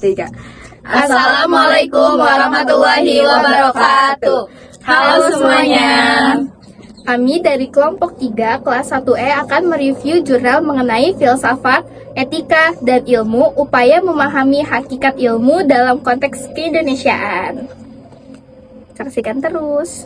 3. Assalamualaikum warahmatullahi wabarakatuh. Halo semuanya. Kami dari kelompok 3 kelas 1E akan mereview jurnal mengenai filsafat, etika, dan ilmu, upaya memahami hakikat ilmu dalam konteks keindonesiaan. Saksikan terus.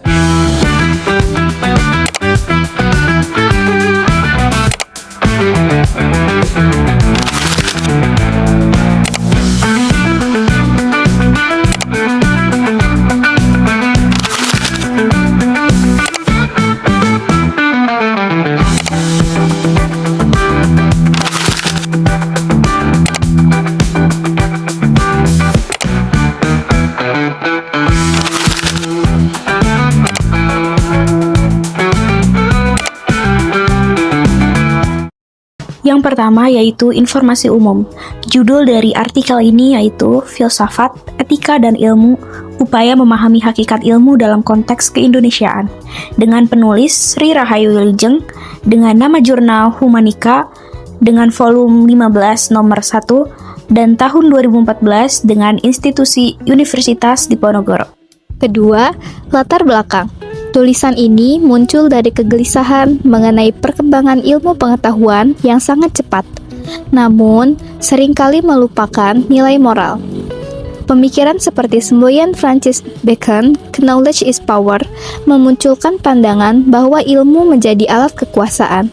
Yang pertama yaitu informasi umum. Judul dari artikel ini yaitu Filsafat, Etika, dan Ilmu, Upaya Memahami Hakikat Ilmu dalam Konteks Keindonesiaan, dengan penulis Sri Rahayu Wilujeng, dengan nama jurnal Humanika, dengan volume 15 nomor 1, dan tahun 2014 dengan institusi Universitas Diponegoro. Kedua, latar belakang. Tulisan ini muncul dari kegelisahan mengenai perkembangan ilmu pengetahuan yang sangat cepat, namun seringkali melupakan nilai moral. Pemikiran seperti semboyan Francis Bacon, "Knowledge is power", memunculkan pandangan bahwa ilmu menjadi alat kekuasaan.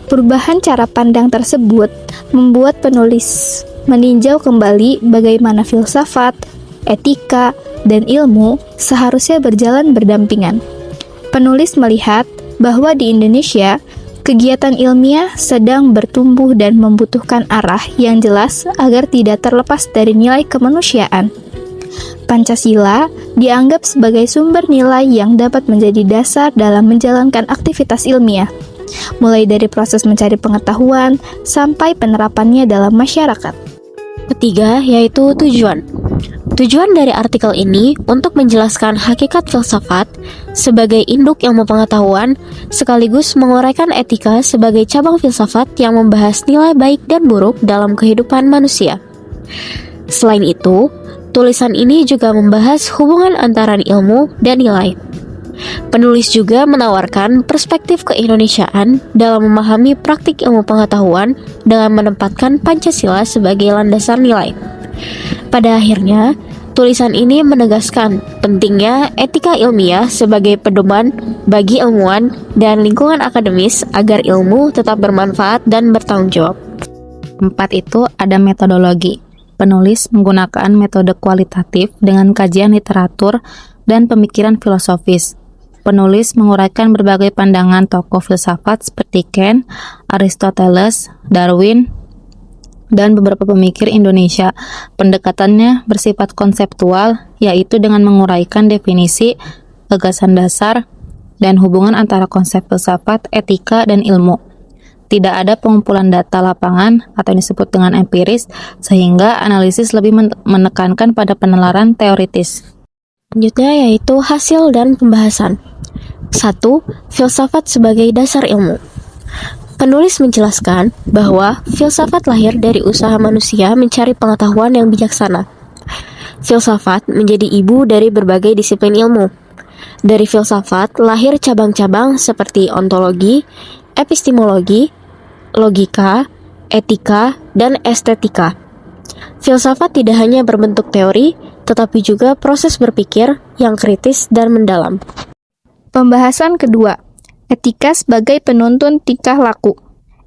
Perubahan cara pandang tersebut membuat penulis meninjau kembali bagaimana filsafat, etika, dan ilmu seharusnya berjalan berdampingan. Penulis melihat bahwa di Indonesia, kegiatan ilmiah sedang bertumbuh dan membutuhkan arah yang jelas agar tidak terlepas dari nilai kemanusiaan. Pancasila dianggap sebagai sumber nilai yang dapat menjadi dasar dalam menjalankan aktivitas ilmiah, mulai dari proses mencari pengetahuan sampai penerapannya dalam masyarakat. Ketiga, yaitu tujuan. Tujuan dari artikel ini untuk menjelaskan hakikat filsafat sebagai induk ilmu pengetahuan, sekaligus menguraikan etika sebagai cabang filsafat yang membahas nilai baik dan buruk dalam kehidupan manusia. Selain itu, tulisan ini juga membahas hubungan antara ilmu dan nilai. Penulis juga menawarkan perspektif keindonesiaan dalam memahami praktik ilmu pengetahuan dengan menempatkan Pancasila sebagai landasan nilai. Pada akhirnya, tulisan ini menegaskan pentingnya etika ilmiah sebagai pedoman bagi ilmuwan dan lingkungan akademis agar ilmu tetap bermanfaat dan bertanggung jawab. 4 itu ada metodologi. Penulis menggunakan metode kualitatif dengan kajian literatur dan pemikiran filosofis. Penulis menguraikan berbagai pandangan tokoh filsafat seperti Kant, Aristoteles, Darwin, dan beberapa pemikir Indonesia. Pendekatannya bersifat konseptual, yaitu dengan menguraikan definisi, gagasan dasar, dan hubungan antara konsep filsafat, etika, dan ilmu. Tidak ada pengumpulan data lapangan atau yang disebut dengan empiris, sehingga analisis lebih menekankan pada penalaran teoritis. Selanjutnya yaitu hasil dan pembahasan. 1. Filsafat sebagai dasar ilmu. Penulis menjelaskan bahwa filsafat lahir dari usaha manusia mencari pengetahuan yang bijaksana. Filsafat menjadi ibu dari berbagai disiplin ilmu. Dari filsafat lahir cabang-cabang seperti ontologi, epistemologi, logika, etika, dan estetika. Filsafat tidak hanya berbentuk teori, tetapi juga proses berpikir yang kritis dan mendalam. Pembahasan kedua, etika sebagai penuntun tingkah laku.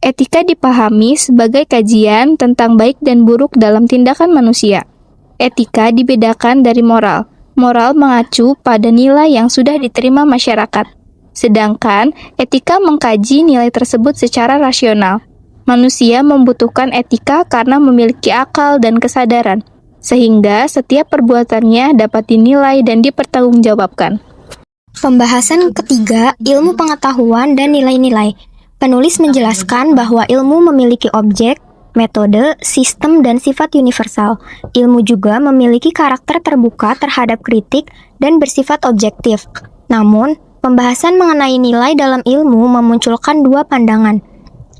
Etika dipahami sebagai kajian tentang baik dan buruk dalam tindakan manusia. Etika dibedakan dari moral. Moral mengacu pada nilai yang sudah diterima masyarakat. Sedangkan etika mengkaji nilai tersebut secara rasional. Manusia membutuhkan etika karena memiliki akal dan kesadaran, sehingga setiap perbuatannya dapat dinilai dan dipertanggungjawabkan. Pembahasan ketiga, ilmu pengetahuan dan nilai-nilai. Penulis menjelaskan bahwa ilmu memiliki objek, metode, sistem, dan sifat universal. Ilmu juga memiliki karakter terbuka terhadap kritik dan bersifat objektif. Namun, pembahasan mengenai nilai dalam ilmu memunculkan dua pandangan.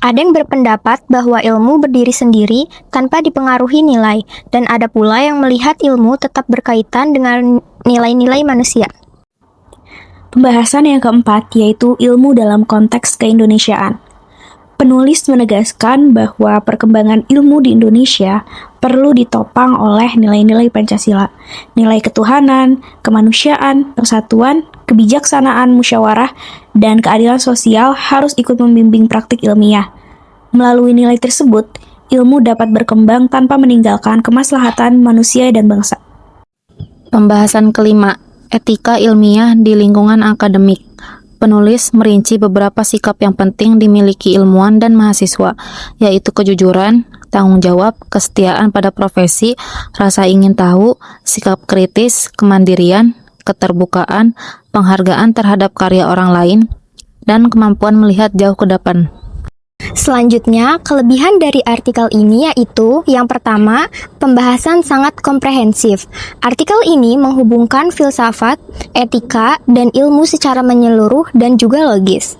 Ada yang berpendapat bahwa ilmu berdiri sendiri tanpa dipengaruhi nilai, dan ada pula yang melihat ilmu tetap berkaitan dengan nilai-nilai manusia. Pembahasan yang keempat yaitu ilmu dalam konteks keindonesiaan. Penulis menegaskan bahwa perkembangan ilmu di Indonesia perlu ditopang oleh nilai-nilai Pancasila, nilai ketuhanan, kemanusiaan, persatuan, kebijaksanaan, musyawarah, dan keadilan sosial harus ikut membimbing praktik ilmiah. Melalui nilai tersebut, ilmu dapat berkembang tanpa meninggalkan kemaslahatan manusia dan bangsa. Pembahasan kelima, etika ilmiah di lingkungan akademik. Penulis merinci beberapa sikap yang penting dimiliki ilmuwan dan mahasiswa, yaitu kejujuran, tanggung jawab, kesetiaan pada profesi, rasa ingin tahu, sikap kritis, kemandirian, keterbukaan, penghargaan terhadap karya orang lain, dan kemampuan melihat jauh ke depan. Selanjutnya, kelebihan dari artikel ini yaitu yang pertama, pembahasan sangat komprehensif. Artikel ini menghubungkan filsafat, etika, dan ilmu secara menyeluruh dan juga logis.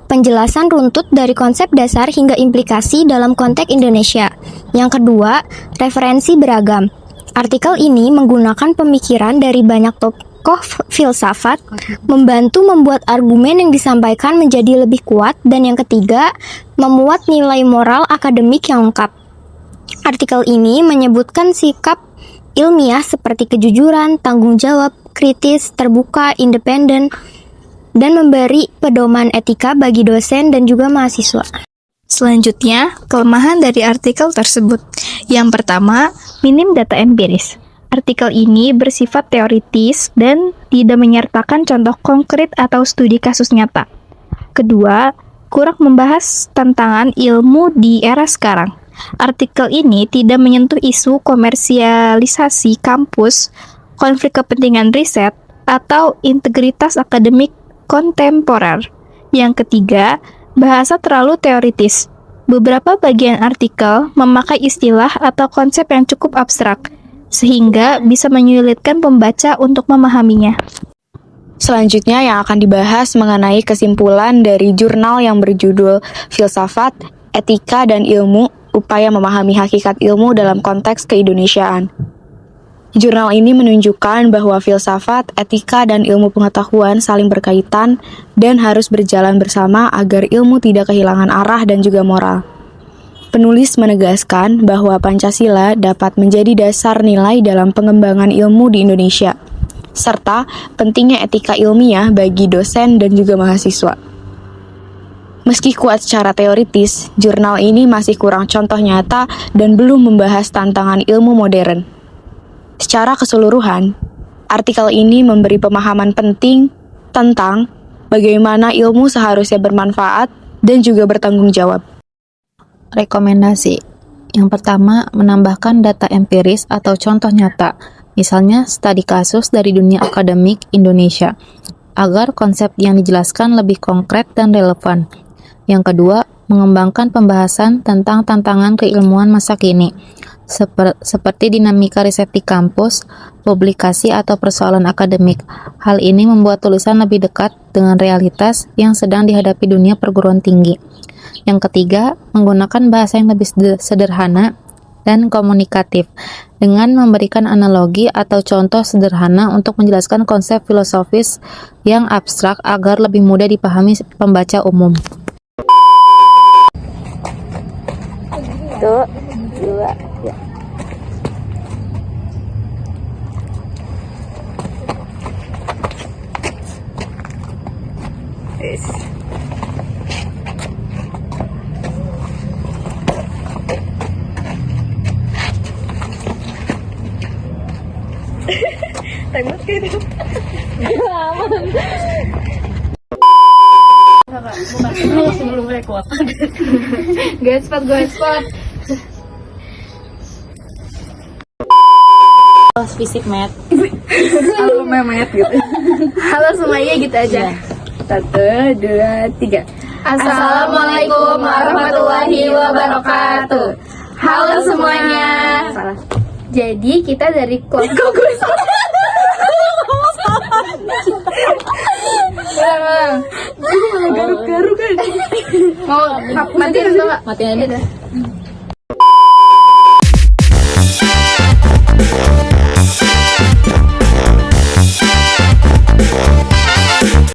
Penjelasan runtut dari konsep dasar hingga implikasi dalam konteks Indonesia. Yang kedua, referensi beragam. Artikel ini menggunakan pemikiran dari banyak tokoh filsafat, membantu membuat argumen yang disampaikan menjadi lebih kuat, dan yang ketiga, memuat nilai moral akademik yang lengkap. Artikel ini menyebutkan sikap ilmiah seperti kejujuran, tanggung jawab, kritis, terbuka, independen, dan memberi pedoman etika bagi dosen dan juga mahasiswa. Selanjutnya, kelemahan dari artikel tersebut. Yang pertama, minim data empiris. Artikel ini bersifat teoritis dan tidak menyertakan contoh konkret atau studi kasus nyata. Kedua, kurang membahas tantangan ilmu di era sekarang. Artikel ini tidak menyentuh isu komersialisasi kampus, konflik kepentingan riset, atau integritas akademik kontemporer. Yang ketiga, bahasa terlalu teoritis. Beberapa bagian artikel memakai istilah atau konsep yang cukup abstrak, sehingga bisa menyulitkan pembaca untuk memahaminya. Selanjutnya yang akan dibahas mengenai kesimpulan dari jurnal yang berjudul Filsafat, Etika, dan Ilmu, Upaya Memahami Hakikat Ilmu dalam Konteks Keindonesiaan. Jurnal ini menunjukkan bahwa filsafat, etika, dan ilmu pengetahuan saling berkaitan dan harus berjalan bersama agar ilmu tidak kehilangan arah dan juga moral. Penulis menegaskan bahwa Pancasila dapat menjadi dasar nilai dalam pengembangan ilmu di Indonesia, serta pentingnya etika ilmiah bagi dosen dan juga mahasiswa. Meski kuat secara teoritis, jurnal ini masih kurang contoh nyata dan belum membahas tantangan ilmu modern. Secara keseluruhan, artikel ini memberi pemahaman penting tentang bagaimana ilmu seharusnya bermanfaat dan juga bertanggung jawab. Rekomendasi. Yang pertama, menambahkan data empiris atau contoh nyata, misalnya studi kasus dari dunia akademik Indonesia, agar konsep yang dijelaskan lebih konkret dan relevan. Yang kedua, mengembangkan pembahasan tentang tantangan keilmuan masa kini, seperti dinamika riset di kampus, publikasi, atau persoalan akademik. Hal ini membuat tulisan lebih dekat dengan realitas yang sedang dihadapi dunia perguruan tinggi. Yang ketiga, menggunakan bahasa yang lebih sederhana dan komunikatif, dengan memberikan analogi atau contoh sederhana untuk menjelaskan konsep filosofis yang abstrak agar lebih mudah dipahami pembaca umum. 1, 2, 3. Fisik mat. Halo semuanya, gitu aja. 1, 2, 3. Assalamualaikum warahmatullahi wabarakatuh. Halo semuanya. Jadi kita dari kelompok garuk-garuk kan. Mau matiin atau enggak? Matiin aja.